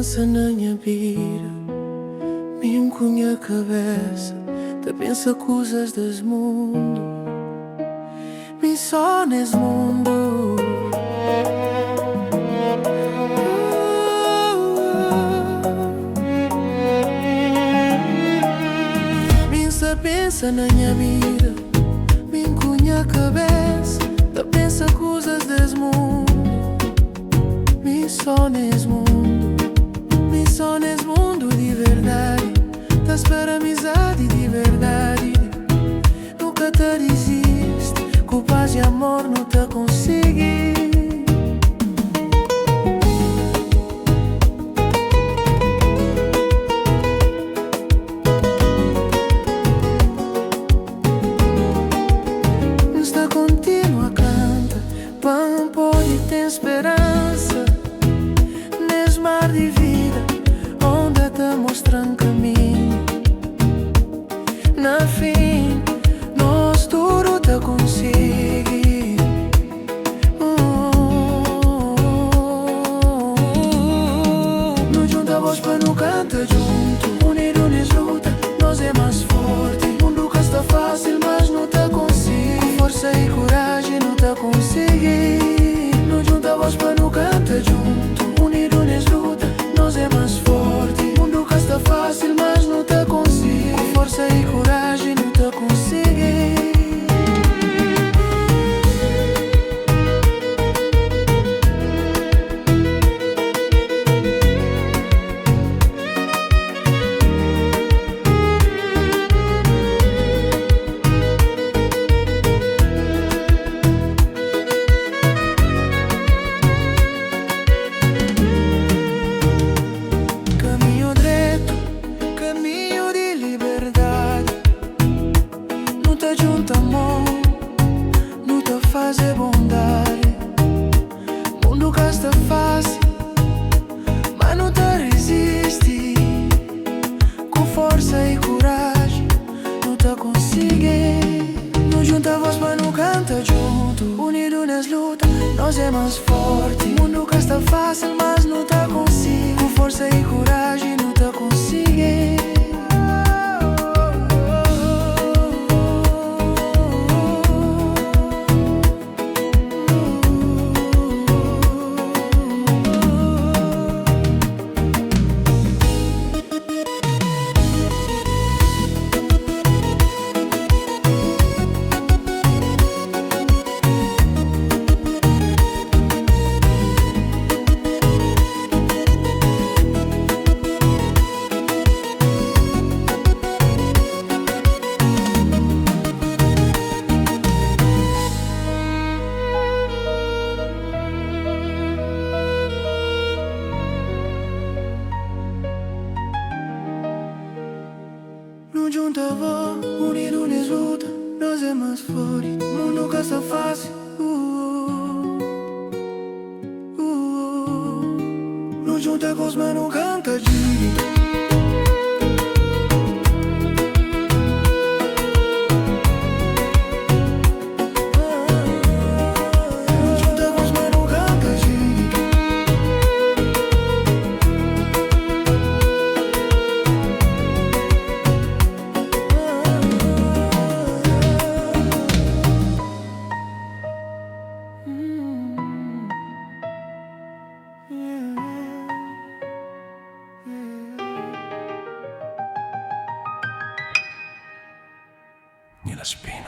pensa na minha vida, me enconha a cabeça, te pensa coisas das mundo, me só nesse mundo. Pensa na minha vida, me enconha a cabeça, te pensa coisas desse mundo, me só nesse mundo, me só nesse mundo de verdade, te espera amizade de verdade, nunca te resiste, com paz e amor não te consegui. Pão pode ter esperança nesse mar de vida, onde te mostram caminho. Na fim, nós tudo te consegue. Nos junta voz para no canta junto, unido nessa luta, nós é mais forte. O mundo que está fácil, mas não te consigo. Com força e coragem não te consigo. Nos junta voz para no canta junto, unido nessa luta, nós é mais forte. O mundo que está fácil, mas não te consigo. Com força e coragem não te consigo. Junta amor, não te fazer bondade. Mundo que está fácil, mas não te resiste. Com força e coragem, não te consegue. Não junta voz, mas não canta junto. Unido nas lutas, nós é mais forte. Mundo que está fácil, mas não te consigo. Com força e coragem, não te consegue. Não junta voz, unido nessa luta, nós é mais forte. Mundo que está fácil. Não junta voz, mas não canta junto. Nila Spin.